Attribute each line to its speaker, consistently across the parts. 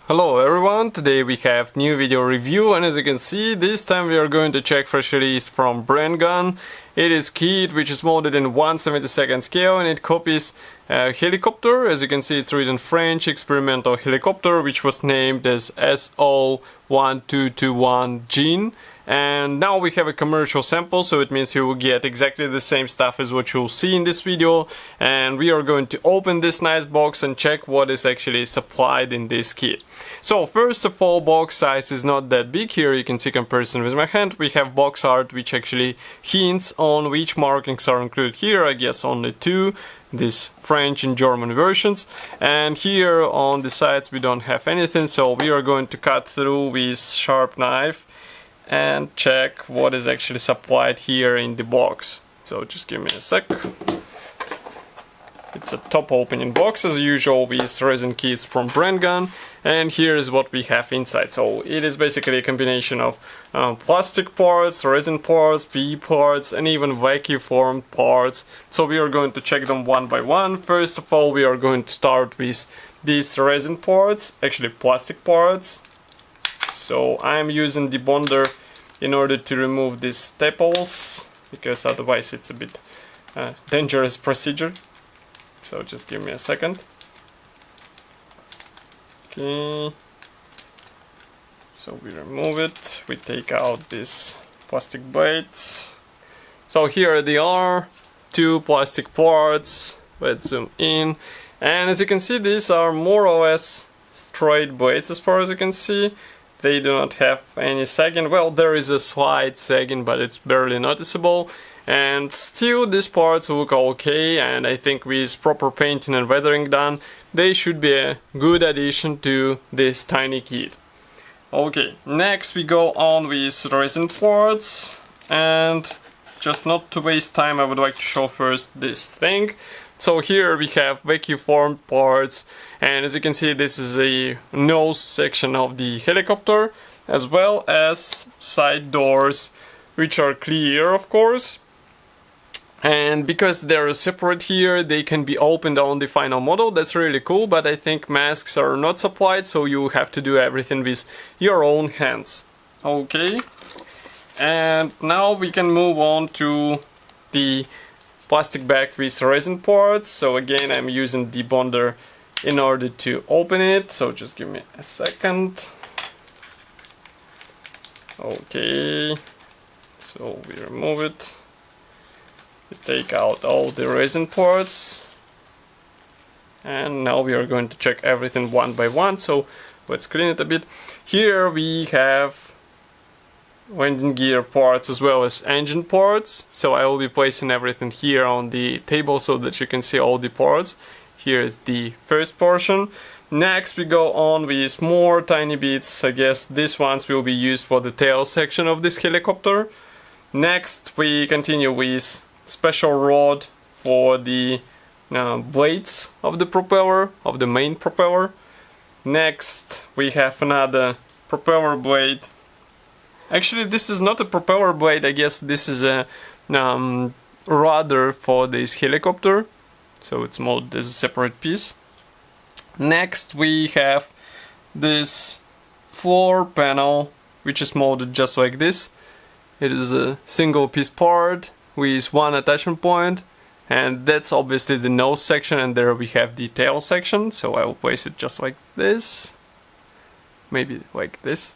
Speaker 1: Hello everyone, today we have new video review, and as you can see, this time we are going to check fresh release from Brengun. It is kit which is molded in 1/72 scale and it copies a helicopter. As you can see, it's written French experimental helicopter which was named as So-1221 Djin. And now we have a commercial sample, so it means you will get exactly the same stuff as what you'll see in this video. And we are going to open this nice box and check what is actually supplied in this kit. So first of all, box size is not that big. Here you can see comparison with my hand. We have box art which actually hints on which markings are included here. I guess only two, these French and German versions. And here on the sides we don't have anything, so we are going to cut through with sharp knife and check what is actually supplied here in the box. So just give me a sec. It's a top opening box as usual with resin kits from Brengun, and here is what we have inside. So it is basically a combination of plastic parts, resin parts, PE parts, and even Vacuform parts. So we are going to check them one by one. First of all, we are going to start with these resin parts, actually plastic parts. So I'm using the bonder in order to remove these staples, because otherwise it's a bit dangerous procedure. So just give me a second. Okay. So we remove it, we take out these plastic blades. So here they are, two plastic parts. Let's zoom in. And as you can see, these are more or less straight blades as far as you can see. They do not have any sagging. Well, there is a slight sagging, but it's barely noticeable. And still these parts look okay, and I think with proper painting and weathering done, they should be a good addition to this tiny kit. Okay, next we go on with resin parts, and just not to waste time, I would like to show first this thing. So here we have Vacuform parts, and as you can see, this is a nose section of the helicopter, as well as side doors, which are clear, of course. And because they're separate here, they can be opened on the final model. That's really cool, but I think masks are not supplied, so you have to do everything with your own hands. Okay, and now we can move on to the plastic bag with resin parts. So again, I'm using the bonder in order to open it, so just give me a second. Okay, so we remove it, we take out all the resin parts, and now we are going to check everything one by one. So let's clean it a bit. Here we have landing gear parts as well as engine parts, so I will be placing everything here on the table so that you can see all the parts. Here is the first portion. Next we go on with more tiny bits. I guess these ones will be used for the tail section of this helicopter. Next we continue with special rod for the blades of the propeller, of the main propeller. Next we have another propeller blade. Actually, this is not a propeller blade, I guess this is a rudder for this helicopter, so it's molded as a separate piece. Next we have this floor panel, which is molded just like this. It is a single piece part with one attachment point, and that's obviously the nose section, and there we have the tail section, so I will place it just like this, maybe like this.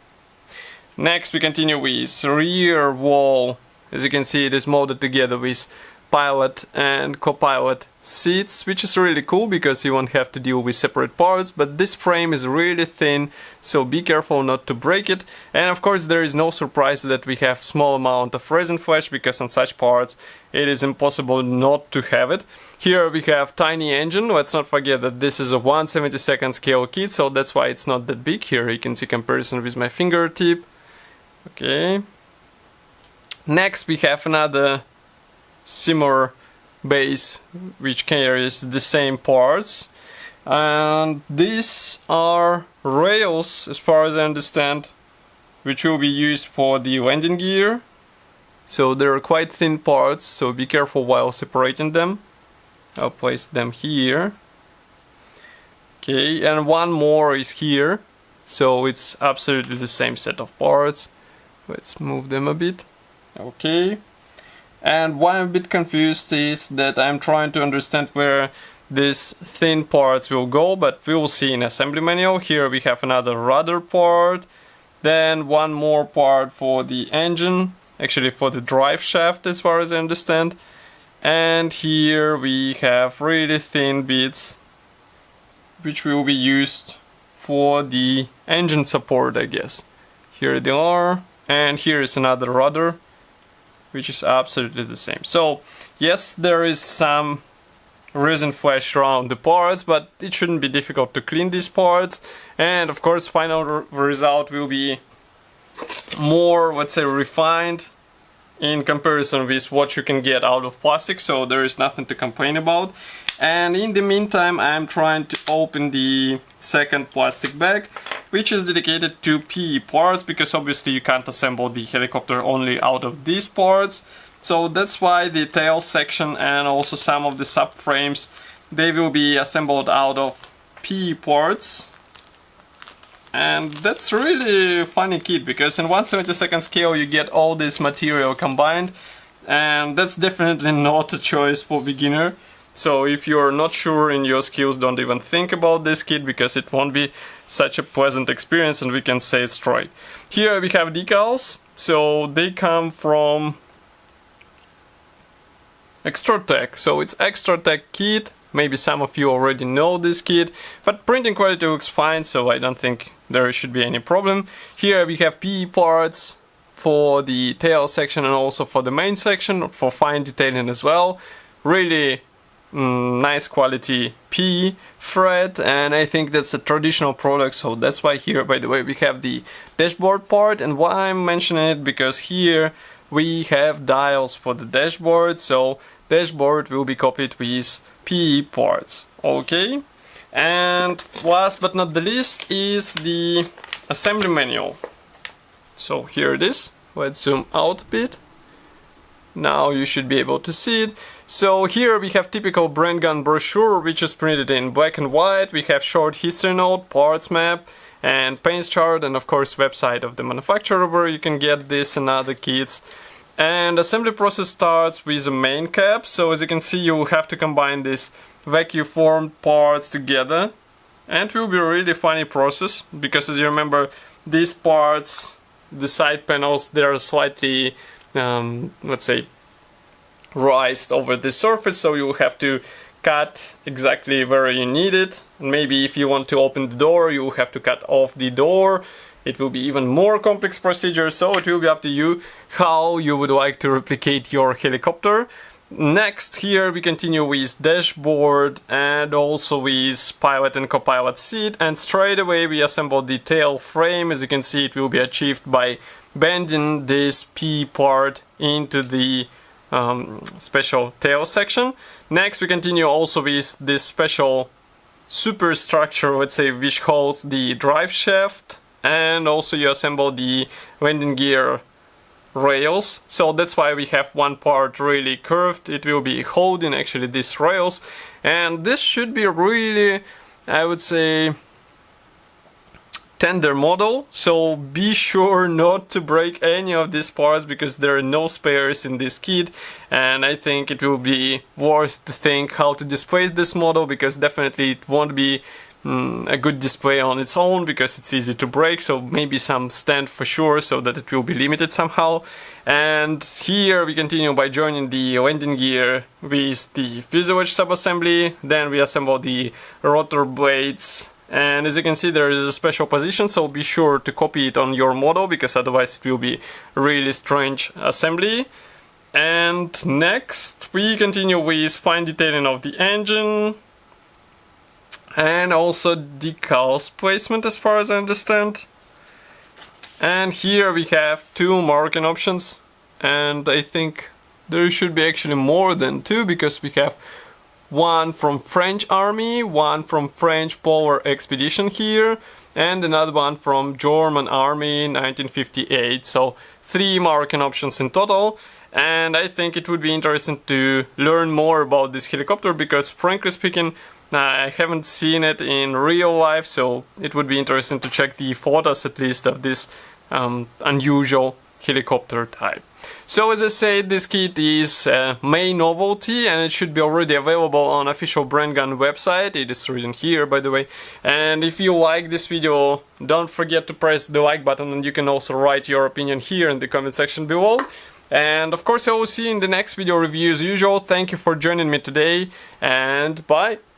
Speaker 1: Next we continue with rear wall. As you can see, it is molded together with pilot and co-pilot seats, which is really cool because you won't have to deal with separate parts, but this frame is really thin, so be careful not to break it. And of course there is no surprise that we have small amount of resin flash, because on such parts it is impossible not to have it. Here we have tiny engine. Let's not forget that this is a 1/72 scale kit, so that's why it's not that big. Here you can see comparison with my fingertip. Okay. Next we have another simmer base which carries the same parts, and these are rails, as far as I understand, which will be used for the landing gear. So they are quite thin parts, so be careful while separating them. I'll place them here. Okay, and one more is here. so it's absolutely the same set of parts. Let's move them a bit. Okay. And why I'm a bit confused is that I'm trying to understand where these thin parts will go, but we will see in assembly manual. Here we have another rudder part, then one more part for the engine, actually for the drive shaft as far as I understand. And here we have really thin bits which will be used for the engine support, I guess. Here they are, and here is another rudder, which is absolutely the same. So yes, there is some resin flash around the parts, but it shouldn't be difficult to clean these parts. And of course, final result will be more, let's say, refined in comparison with what you can get out of plastic, so there is nothing to complain about. And in the meantime, I'm trying to open the second plastic bag, which is dedicated to PE parts, because obviously you can't assemble the helicopter only out of these parts. So that's why the tail section and also some of the subframes, they will be assembled out of PE parts. And that's really a funny kit, because in 1/72 scale you get all this material combined, and that's definitely not a choice for beginner. So if you're not sure in your skills, don't even think about this kit, because it won't be such a pleasant experience, and we can say it straight. Here we have decals, so they come from Extra Tech, so it's Extra Tech kit. Maybe some of you already know this kit, but printing quality looks fine, so I don't think there should be any problem. Here we have PE parts for the tail section and also for the main section, for fine detailing as well. Really nice quality PE thread, and I think that's a traditional product, so that's why here, by the way, we have the dashboard part. And why I'm mentioning it, because here we have dials for the dashboard, so dashboard will be copied with PE parts. Okay, and last but not the least is the assembly manual. So here it is. Let's zoom out a bit. Now you should be able to see it. So here we have typical Brengun brochure, which is printed in black and white. We have short history note, parts map, and paints chart, and of course website of the manufacturer where you can get this and other kits. And assembly process starts with a main cap. So as you can see, you will have to combine these Vacuform parts together, and it will be a really funny process, because as you remember, these parts, the side panels, they are slightly let's say raised over the surface, so you will have to cut exactly where you need it. And maybe if you want to open the door, you will have to cut off the door. It will be even more complex procedure, so it will be up to you how you would like to replicate your helicopter. Next, here we continue with dashboard and also with pilot and co-pilot seat, and straight away we assemble the tail frame. As you can see, it will be achieved by bending this P part into the special tail section. Next we continue also with this special superstructure, let's say, which holds the drive shaft, and also you assemble the landing gear rails. So that's why we have one part really curved. It will be holding actually these rails, and this should be really, I would say, tender model, so be sure not to break any of these parts, because there are no spares in this kit. And I think it will be worth to think how to display this model, because definitely it won't be a good display on its own, because it's easy to break. So maybe some stand for sure, so that it will be limited somehow. And here we continue by joining the landing gear with the fuselage subassembly. Then we assemble the rotor blades, and as you can see, there is a special position, so be sure to copy it on your model, because otherwise it will be really strange assembly. And next we continue with fine detailing of the engine and also decals placement, as far as I understand. And here we have two marking options, and I think there should be actually more than two, because we have one from French Army, one from French Polar Expedition here, and another one from German Army 1958. So 3 marking options in total. And I think it would be interesting to learn more about this helicopter, because frankly speaking, I haven't seen it in real life, so it would be interesting to check the photos at least of this unusual helicopter type. So as I said, this kit is a May novelty and it should be already available on official Brengun website. It is written here, by the way. And if you like this video, don't forget to press the like button, and you can also write your opinion here in the comment section below. And of course I will see you in the next video review as usual. Thank you for joining me today, and bye!